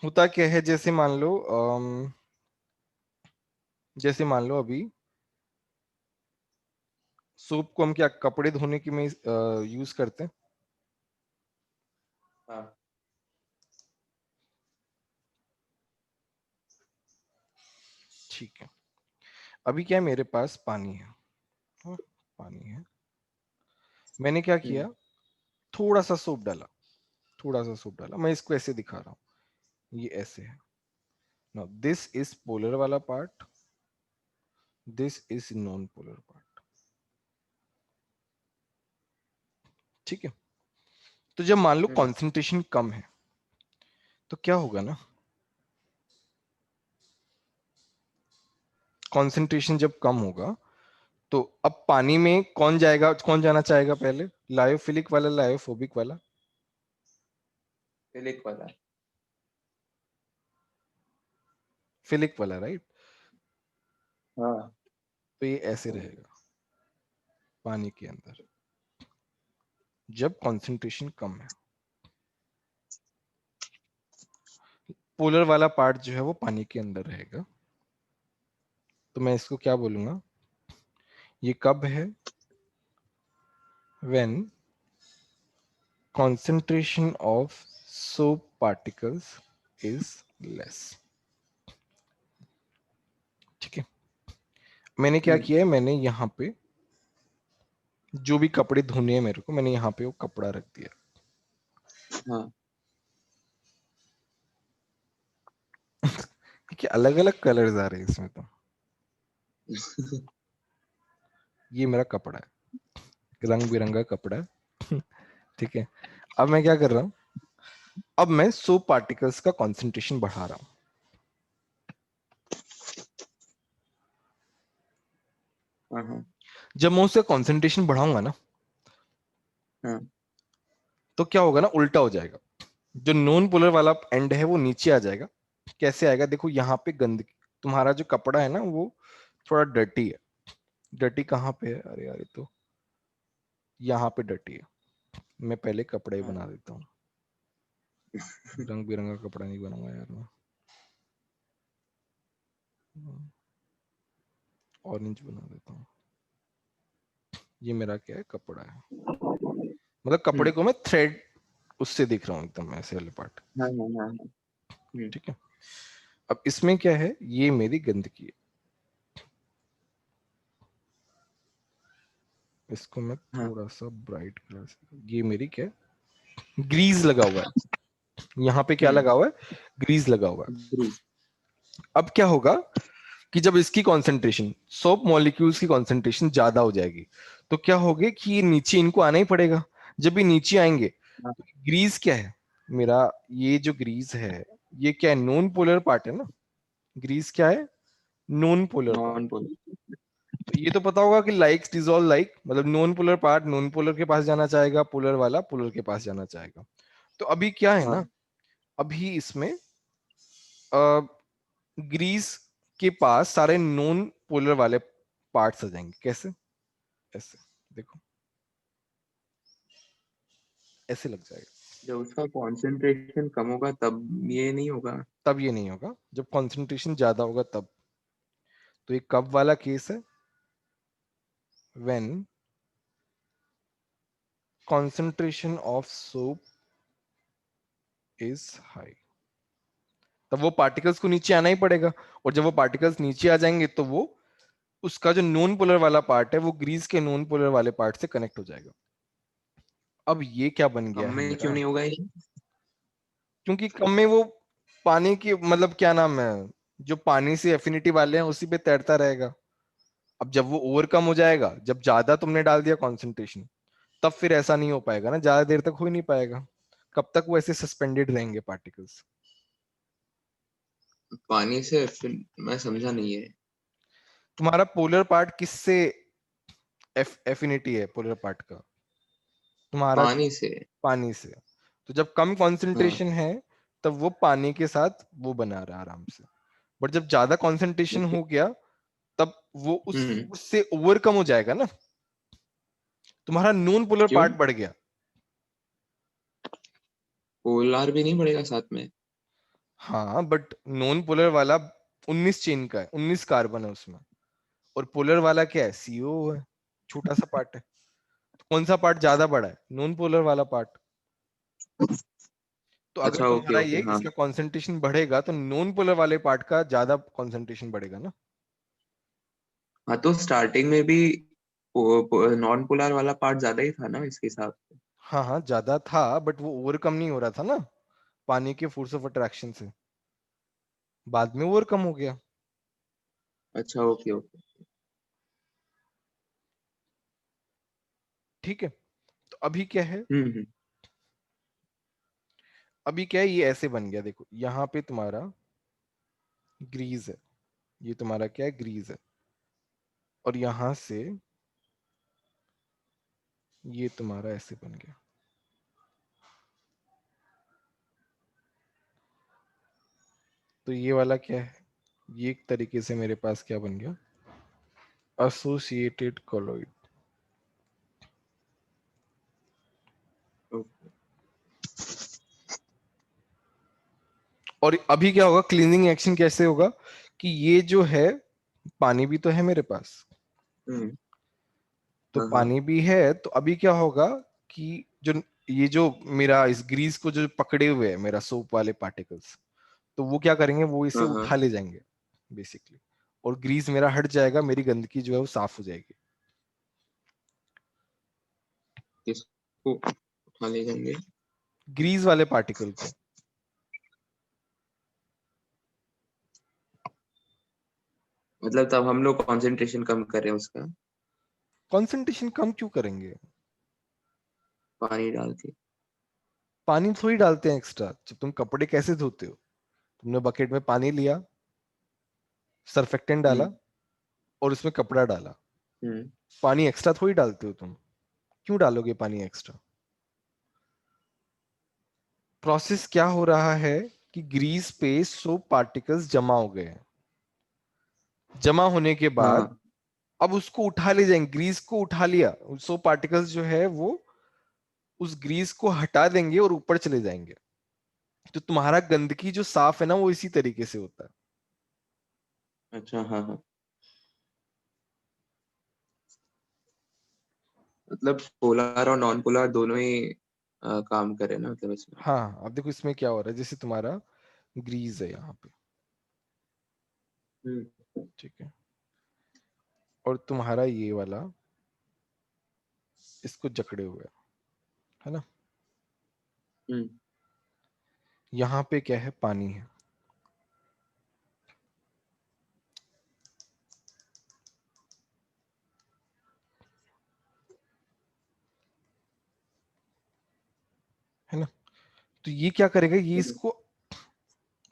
Speaker 1: होता क्या है, जैसे मान लो अभी सोप को हम क्या कपड़े धोने के में यूज करते हैं।
Speaker 3: हाँ।
Speaker 1: ठीक है, अभी क्या है, मेरे पास पानी है, हाँ, पानी है। मैंने क्या किया, थोड़ा सा सोप डाला, थोड़ा सा सोप डाला। मैं इसको ऐसे दिखा रहा हूँ, ये ऐसे है। नाउ दिस इज पोलर वाला part, this is non polar part. ठीक है, तो जब मान लो
Speaker 3: हम्म।
Speaker 1: कॉन्सेंट्रेशन कम है तो क्या होगा ना, कॉन्सेंट्रेशन जब कम होगा तो अब पानी में कौन जाएगा, कौन जाना चाहेगा पहले, लायोफिलिक वाला लायोफोबिक वाला?
Speaker 3: फिलिक वाला।
Speaker 1: फिलिक वाला, राइट?
Speaker 3: हाँ।
Speaker 1: तो ये ऐसे रहेगा पानी के अंदर जब कॉन्सेंट्रेशन कम है। पोलर वाला पार्ट जो है वो पानी के अंदर रहेगा। तो मैं इसको क्या बोलूंगा, ये कब है, when concentration of soap particles is less। ठीक है, मैंने क्या
Speaker 3: हम्म।
Speaker 1: किया है, मैंने यहाँ पे जो भी कपड़े धोने हैं मेरे को, मैंने यहाँ पे वो कपड़ा रख दिया।
Speaker 3: हाँ।
Speaker 1: ठीक है, अलग अलग कलर्स आ रहे हैं इसमें तो। ये मेरा कपड़ा है, रंग बिरंगा कपड़ा है। ठीक है, अब मैं क्या कर रहा हूं, अब मैं सोप पार्टिकल्स का कॉन्सेंट्रेशन बढ़ा रहा हूं।
Speaker 3: हाँ। हाँ।
Speaker 1: जब मैं उसका कॉन्सेंट्रेशन बढ़ाऊंगा ना
Speaker 3: हाँ।
Speaker 1: तो क्या होगा ना, उल्टा हो जाएगा। जो नॉन पोलर वाला एंड है वो नीचे आ जाएगा। कैसे आएगा, देखो यहाँ पे गंदगी, तुम्हारा जो कपड़ा है ना वो थोड़ा डर्टी है। डर्टी कहाँ पे है, अरे यार ये तो यहाँ पे डर्टी है। मैं पहले कपड़ा ही
Speaker 3: हाँ।
Speaker 1: बना देता हूँ, रंग बिरंगा कपड़ा नहीं बनाऊंगा यार मैं। ऑरेंज बना देता हूँ। ये मेरा क्या है, कपड़ा है। मतलब कपड़े
Speaker 3: हम्म।
Speaker 1: को मैं थ्रेड उससे देख रहा हूँ एकदम ऐसे वाले पार्ट।
Speaker 3: हाँ। हाँ। हाँ। हाँ। हम्म।
Speaker 1: ठीक है, अब इसमें क्या है, ये मेरी गंदगी है। इसको मैं
Speaker 3: हाँ।
Speaker 1: थोड़ा सा ब्राइट कलर से, ये मेरी क्या है, ग्रीज लगा हुआ है। यहाँ पे क्या
Speaker 3: हम्म।
Speaker 1: लगा हुआ है, ग्रीज लगा हुआ है।
Speaker 3: ग्रीस।
Speaker 1: अब क्या होगा कि जब इसकी कॉन्सेंट्रेशन, सोप मॉलिक्यूल्स की कॉन्सेंट्रेशन ज्यादा हो जाएगी तो क्या होगा कि ये नीचे इनको आना ही पड़ेगा। जब ये नीचे आएंगे
Speaker 3: हाँ।
Speaker 1: तो ग्रीज क्या है मेरा, ये जो ग्रीज है ये क्या है, नॉन पोलर पार्ट है ना। ग्रीज क्या है, non polar part.
Speaker 3: Non polar.
Speaker 1: तो ये तो पता होगा कि लाइक्स डिसॉल्व लाइक, मतलब non polar part non polar के पास जाना चाहेगा, पोलर वाला पोलर के पास जाना चाहेगा। तो अभी क्या है ना,
Speaker 3: हाँ।
Speaker 1: अभी इसमें ग्रीस के पास सारे नॉन पोलर वाले पार्ट्स आ जाएंगे। कैसे, ऐसे देखो, ऐसे लग जाएगा।
Speaker 3: जब उसका कंसंट्रेशन कम होगा तब ये नहीं होगा।
Speaker 1: तब ये नहीं होगा, जब कंसंट्रेशन ज्यादा होगा तब। तो ये कब वाला केस है, when concentration of soap is high। तब वो पार्टिकल्स को नीचे आना ही पड़ेगा, और जब वो पार्टिकल्स नीचे आ जाएंगे तो वो उसका जो नॉन पोलर वाला पार्ट है वो ग्रीस के नॉन पोलर वाले पार्ट से कनेक्ट हो जाएगा। अब ये क्या बन
Speaker 3: कम
Speaker 1: गया है
Speaker 3: में क्यों
Speaker 1: मेरा,
Speaker 3: नहीं होगा ये?
Speaker 1: क्योंकि कम में वो पानी की, मतलब क्या नाम है, जो पानी से एफिनिटी वाले हैं उसी पे तैरता रहेगा। अब जब वो ओवरकम हो जाएगा, जब ज्यादा तुमने डाल दिया कॉन्सेंट्रेशन, तब फिर ऐसा नहीं हो पाएगा ना, ज्यादा देर तक हो ही नहीं पाएगा। कब तक वो ऐसे सस्पेंडेड रहेंगे पार्टिकल्स।
Speaker 3: पानी से फिर मैं समझा नहीं है।
Speaker 1: तुम्हारा पोलर पार्ट किससे एफिनिटी है, पोलर पार्ट का तुम्हारा
Speaker 3: पानी से।
Speaker 1: पानी से। तो जब कम
Speaker 3: हाँ।
Speaker 1: कंसंट्रेशन है तब वो पानी के साथ वो बना रहा है आराम से। बट जब ज्यादा कंसंट्रेशन
Speaker 3: ओके।
Speaker 1: हो गया तब वो
Speaker 3: हम्म।
Speaker 1: उससे ओवरकम हो जाएगा ना, तुम्हारा नॉन पोलर
Speaker 3: क्यों?
Speaker 1: पार्ट बढ़ गया।
Speaker 3: पोलार भी नहीं बढ़ेगा साथ में?
Speaker 1: हाँ बट नॉन पोलर वाला 19 चेन का है, 19 कार्बन है उसमें, और पोलर वाला क्या है, सीओ है, छोटा सा पार्ट है। तो कौन सा पार्ट ज्यादा बड़ा है, नॉन पोलर वाला पार्ट। तो अगर
Speaker 3: अच्छा, ओके
Speaker 1: तुम्हारा
Speaker 3: ओके।
Speaker 1: ये
Speaker 3: हाँ।
Speaker 1: इसका कंसंट्रेशन बढ़ेगा तो नॉन पोलर वाले पार्ट का ज्यादा कंसंट्रेशन बढ़ेगा ना।
Speaker 3: हाँ, तो स्टार्टिंग में भी नॉन पोलर वाला पार्ट ज्यादा ही था ना इसके हिसाब से?
Speaker 1: हाँ हाँ ज्यादा था, बट वो ओवरकम नहीं हो रहा था ना पानी के फोर्स ऑफ अट्रैक्शन से, बाद में ओवरकम हो गया।
Speaker 3: अच्छा, ओके ओके।
Speaker 1: ठीक है, तो अभी क्या है,
Speaker 3: हम्म
Speaker 1: अभी क्या है, ये ऐसे बन गया, देखो यहाँ पे तुम्हारा ग्रीस है, ये तुम्हारा क्या है, ग्रीस है, और यहां से ये तुम्हारा ऐसे बन गया। तो ये वाला क्या है, ये एक तरीके से मेरे पास क्या बन गया, एसोसिएटेड कोलॉइड।
Speaker 3: ओके
Speaker 1: और अभी क्या होगा, क्लीनिंग एक्शन कैसे होगा कि ये जो है पानी भी तो है मेरे पास,
Speaker 3: हम्म
Speaker 1: तो
Speaker 3: हाँ हाँ
Speaker 1: पानी भी है, तो अभी क्या होगा कि जो ये जो मेरा इस ग्रीस को जो पकड़े हुए है मेरा सोप वाले पार्टिकल्स, तो वो क्या करेंगे, वो इसे
Speaker 3: हाँ
Speaker 1: उठा ले जाएंगे बेसिकली, और ग्रीस मेरा हट जाएगा, मेरी गंदगी जो है वो साफ हो जाएगी।
Speaker 3: किसको उठा ले जाएंगे?
Speaker 1: ग्रीस वाले पार्टिकल को।
Speaker 3: मतलब तब हम लोग कंसंट्रेशन कम कर रहे हैं उसका,
Speaker 1: कंसंट्रेशन कम क्यों करेंगे,
Speaker 3: पानी डाल के।
Speaker 1: पानी थोड़ी डालते हैं एक्स्ट्रा, जब तुम कपड़े कैसे धोते हो, तुमने बकेट में पानी लिया, सरफेक्टेंट डाला
Speaker 3: हम्म
Speaker 1: और उसमें कपड़ा डाला,
Speaker 3: हम्म
Speaker 1: पानी एक्स्ट्रा थोड़ी डालते हो तुम, क्यों डालोगे पानी एक्स्ट्रा। प्रोसेस क्या हो रहा है कि ग्रीस पे सोप पार्टिकल्स जमा हो गए हैं, जमा होने के बाद
Speaker 3: हाँ
Speaker 1: अब उसको उठा ले जाएंगे, ग्रीस को उठा लिया, सोप पार्टिकल्स जो है वो उस ग्रीस को हटा देंगे और ऊपर चले जाएंगे। तो तुम्हारा गंदगी जो साफ है ना, वो इसी तरीके से होता है।
Speaker 3: अच्छा हाँ हाँ, मतलब पोलर और नॉन पोलर दोनों ही काम करे ना मतलब इसमें।
Speaker 1: हाँ, अब देखो इसमें क्या हो रहा है, जैसे तुम्हारा ग्रीस है यहाँ पे,
Speaker 3: हम्म
Speaker 1: ठीक है, और तुम्हारा ये वाला इसको जकड़े हुए है ना,
Speaker 3: हम्म
Speaker 1: यहाँ पे क्या है, पानी है, है ना। तो ये क्या करेगा, ये
Speaker 3: हम्म,
Speaker 1: इसको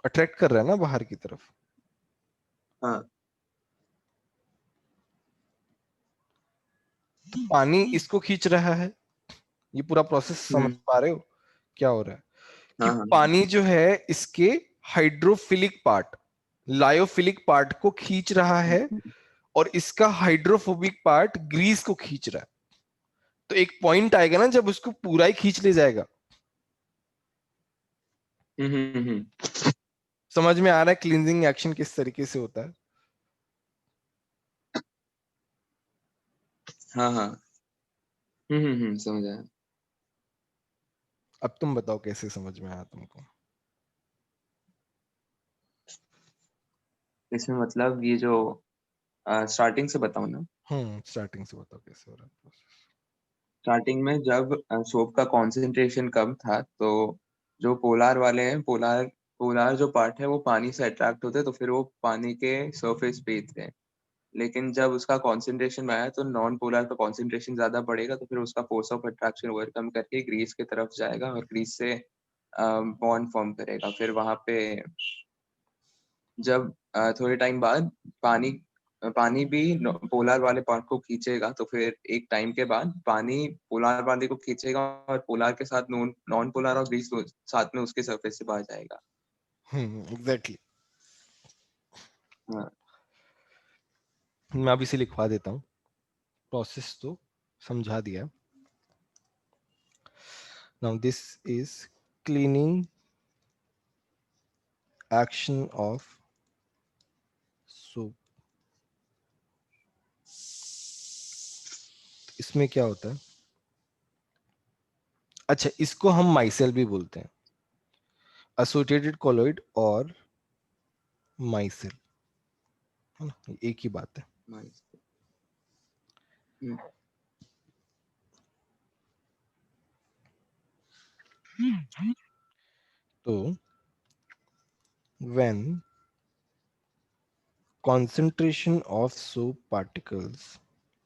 Speaker 1: अट्रैक्ट कर रहा है ना बाहर की तरफ,
Speaker 3: हाँ
Speaker 1: तो पानी इसको खींच रहा है। ये पूरा प्रोसेस समझ
Speaker 3: हम्म
Speaker 1: पा रहे हो क्या हो रहा है, कि
Speaker 3: हाँ हाँ
Speaker 1: पानी जो है इसके हाइड्रोफिलिक पार्ट, लायोफिलिक पार्ट को खींच रहा है, और इसका हाइड्रोफोबिक पार्ट ग्रीस को खींच रहा है। तो एक पॉइंट आएगा ना जब उसको पूरा ही खींच ले जाएगा।
Speaker 3: हम्म
Speaker 1: समझ में आ रहा है क्लींजिंग एक्शन किस तरीके से होता है।
Speaker 3: हाँ हाँ समझ आया।
Speaker 1: अब तुम बताओ कैसे समझ में आया तुमको।
Speaker 3: इसमें मतलब ये जो स्टार्टिंग से बताऊं ना,
Speaker 1: स्टार्टिंग से बताओ कैसे हो रहा है process।
Speaker 3: स्टार्टिंग में जब सोप का कॉन्सेंट्रेशन कम था तो जो पोलार वाले हैं, पोलार पोलार जो पार्ट है वो पानी से अट्रैक्ट होते हैं, तो फिर वो पानी के सरफेस पे ही थे। लेकिन जब उसका कॉन्सेंट्रेशन बढ़ाया तो नॉन पोलर का कॉन्सेंट्रेशन ज्यादा बढ़ेगा, तो फिर उसका फोर्स ऑफ अट्रैक्शन ओवरकम करके ग्रीस की तरफ जाएगा और ग्रीस से बॉन्ड फॉर्म करेगा। फिर वहां पे जब थोड़े टाइम बाद पानी पानी भी पोलर वाले पार्ट को खींचेगा, तो फिर एक टाइम के बाद पानी पोलर वाले को खींचेगा और पोलर के साथ नॉन नॉन पोलर और ग्रीस साथ में उसके सरफेस से बाहर जाएगा।
Speaker 1: एग्जैक्टली।
Speaker 3: हाँ
Speaker 1: मैं अब इसे लिखवा देता हूँ, प्रोसेस तो समझा दिया। Now this is cleaning action of soap. इसमें क्या होता है, अच्छा इसको हम माइसेल भी बोलते हैं, एसोसिएटेड कोलॉइड और माइसेल, है ना, ये एक ही बात है।
Speaker 3: nice.
Speaker 1: तो when concentration of soap particles,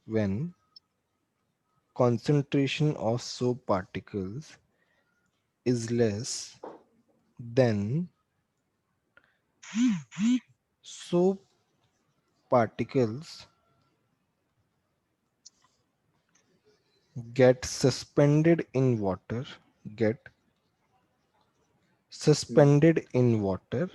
Speaker 1: when concentration of soap particles is less than soap particles get suspended in water, get suspended in water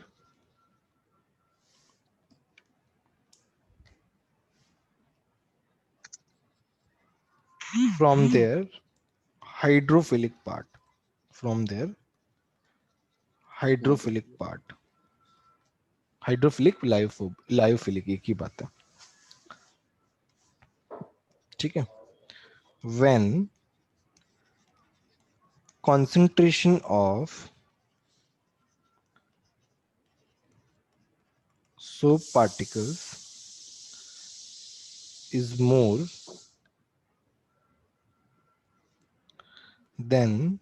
Speaker 1: from their hydrophilic part, from their hydrophilic part. Hydrophilic lyophilic एक ही बात है. ठीक है. When concentration of soap particles is more than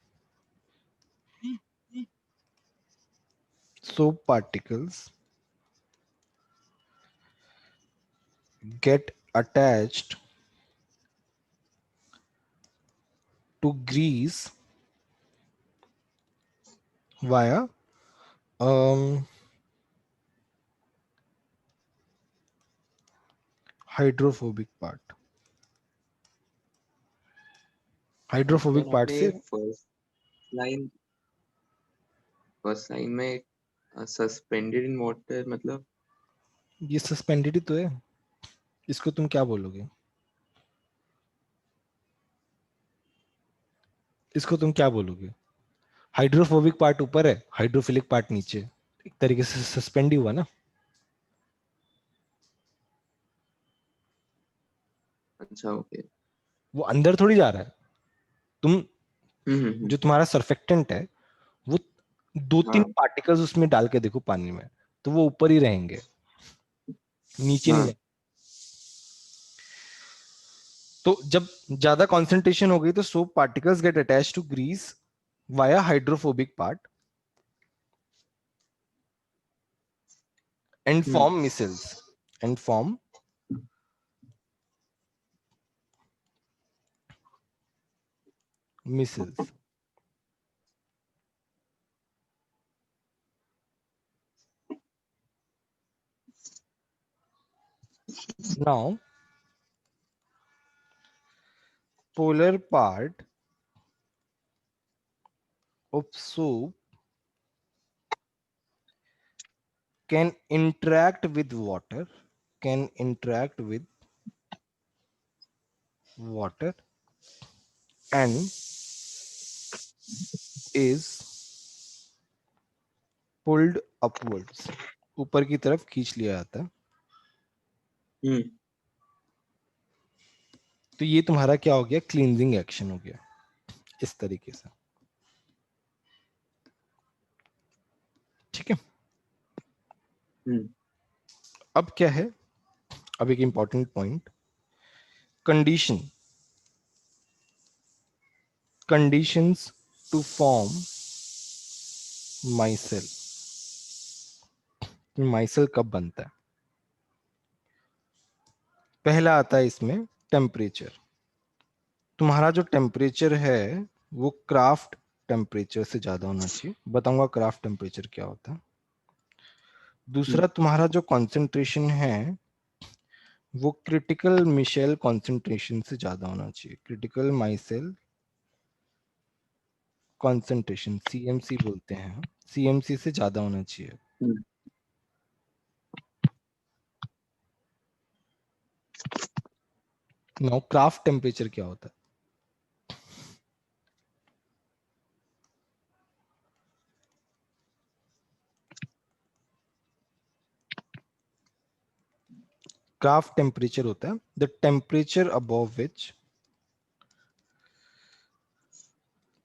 Speaker 1: soap particles get attached to grease via hydrophobic part. Hydrophobic part से
Speaker 3: first line में suspended in water मतलब
Speaker 1: ये suspended ही तो है. इसको तुम क्या बोलोगे? इसको तुम क्या बोलोगे? हाइड्रोफोबिक पार्ट ऊपर है, हाइड्रोफिलिक पार्ट नीचे, एक तरीके से सस्पेंड ही हुआ ना.
Speaker 3: अच्छा ओके.
Speaker 1: वो अंदर थोड़ी जा रहा है. तुम
Speaker 3: हम्म.
Speaker 1: जो तुम्हारा सर्फेक्टेंट है वो 2-3
Speaker 3: हाँ
Speaker 1: पार्टिकल्स उसमें डाल के देखो पानी में, तो वो ऊपर ही रहेंगे, नीचे नहीं
Speaker 3: हाँ.
Speaker 1: जाएंगे. तो जब ज्यादा कॉन्सेंट्रेशन हो गई तो soap particles get attach to grease via hydrophobic part and form micelles and form micelles. Now polar part of soap can interact with water, can interact with water and is pulled upwards. ऊपर की तरफ खींच लिया जाता है. तो ये तुम्हारा क्या हो गया? क्लींजिंग एक्शन हो गया इस तरीके से. ठीक है. अब क्या है? अब एक important point, condition, conditions to form micelle. Micelle कब बनता है? पहला आता है इसमें टेम्परेचर. तुम्हारा जो टेम्परेचर है वो क्राफ्ट टेम्परेचर से ज्यादा होना चाहिए. बताऊंगा क्राफ्ट टेम्परेचर क्या होता है. दूसरा, तुम्हारा जो कॉन्सेंट्रेशन है वो क्रिटिकल मिशेल कॉन्सेंट्रेशन से ज्यादा होना चाहिए. क्रिटिकल माइसेल कॉन्सेंट्रेशन, सीएमसी बोलते हैं, सीएमसी से ज्यादा होना चाहिए. नाउ क्राफ्ट टेम्परेचर क्या होता है? क्राफ्ट टेम्परेचर होता है the temperature above which,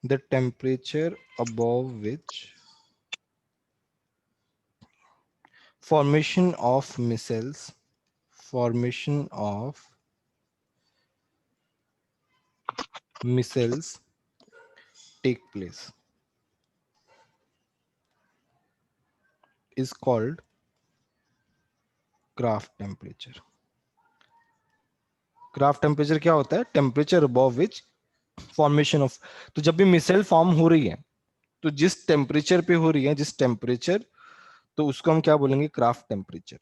Speaker 1: the temperature above which formation of micelles, formation of micelles take place is called craft temperature. Craft temperature क्या होता है? Temperature above which formation of, तो जब भी मिसाइल फॉर्म हो रही है तो जिस टेम्परेचर पे हो रही है, जिस टेम्परेचर, तो उसको हम क्या बोलेंगे? Craft temperature.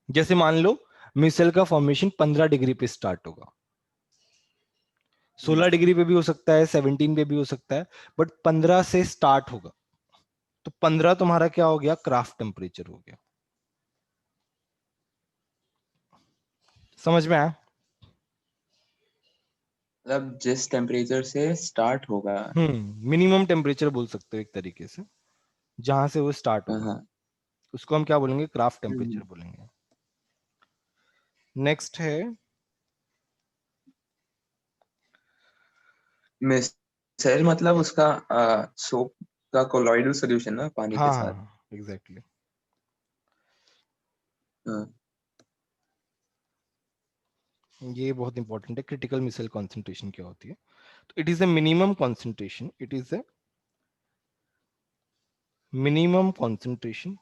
Speaker 1: जैसे मान लो मिसाइल का फॉर्मेशन 15 डिग्री पे स्टार्ट होगा, 16 डिग्री पे भी हो सकता है, 17 पे भी हो सकता है, बट 15 से स्टार्ट होगा, तो 15 तुम्हारा क्या हो गया? क्राफ्ट टेम्परेचर हो गया। समझ में आया?
Speaker 3: मतलब जिस टेम्परेचर से स्टार्ट होगा।
Speaker 1: मिनिमम टेम्परेचर बोल सकते हो एक तरीके से, जहां से वो स्टार्ट होगा,
Speaker 3: हाँ।
Speaker 1: उसको हम क्या बोलेंगे? क्राफ्ट टेम्परेचर
Speaker 3: हम्म।
Speaker 1: बोलेंगे। नेक्स्ट है
Speaker 3: मिसाइल मतलब उसका सोप का कोलॉइडल सॉल्यूशन ना पानी के
Speaker 1: हाँ
Speaker 3: साथ।
Speaker 1: हाँ एग्जैक्टली,
Speaker 3: हाँ।
Speaker 1: ये बहुत इंपॉर्टेंट है। क्रिटिकल मिसाइल कॉन्सेंट्रेशन क्या होती है? तो it is the minimum concentration, it is the minimum concentration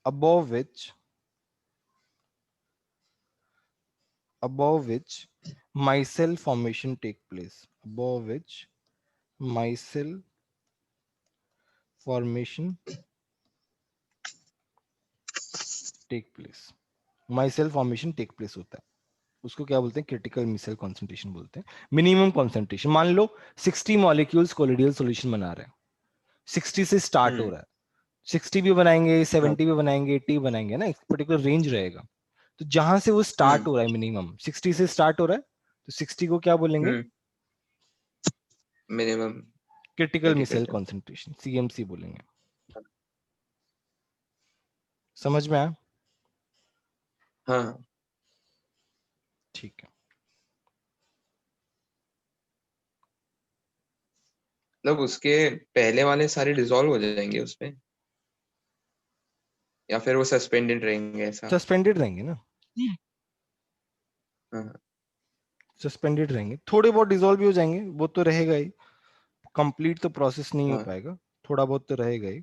Speaker 1: above which micelle formation take place, above which micelle formation take place, micelle formation take place होता है, उसको क्या बोलते हैं? क्रिटिकल मिसाइल कॉन्सेंट्रेशन बोलते हैं। मिनिमम कॉन्सेंट्रेशन, मान लो 60 molecules colloidal solution बना रहे हैं, 60 से स्टार्ट हो रहा है, 60 भी बनाएंगे,
Speaker 3: हाँ।
Speaker 1: 70 भी बनाएंगे, 80 भी बनाएंगे ना, एक पर्टिकुलर रेंज रहेगा। तो जहां से वो स्टार्ट हो रहा है, मिनिमम 60 से स्टार्ट हो रहा है, तो 60 को क्या बोलेंगे?
Speaker 3: Minimum
Speaker 1: critical
Speaker 3: critical
Speaker 1: missile
Speaker 3: temperature.
Speaker 1: Concentration, CMC बोलेंगे। समझ में आया?
Speaker 3: हाँ।
Speaker 1: ठीक है।
Speaker 3: मतलब उसके पहले वाले सारे डिसॉल्व हो जाएंगे उसमें, या फिर वो सस्पेंडेड रहेंगे ऐसा?
Speaker 1: सस्पेंडेड रहेंगे ना,
Speaker 3: हाँ।
Speaker 1: सस्पेंडेड रहेंगे, थोड़े बहुत डिसॉल्व भी हो जाएंगे, वो तो रहेगा ही, कंप्लीट तो प्रोसेस नहीं हो
Speaker 3: हाँ।
Speaker 1: पाएगा, थोड़ा बहुत तो रहेगा ही,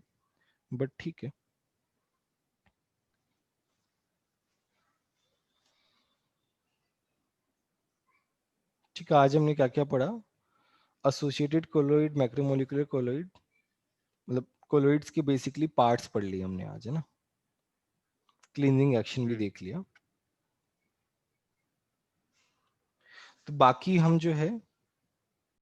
Speaker 1: बट ठीक है। ठीक है, आज हमने क्या क्या पढ़ा? एसोसिएटेड कोलोइड, मैक्रोमोलिकुलर कोलोइड, मतलब कोलोइड्स के बेसिकली पार्ट्स पढ़ लिए हमने आज, है ना। क्लीनिंग एक्शन भी देख लिया। तो बाकी हम जो है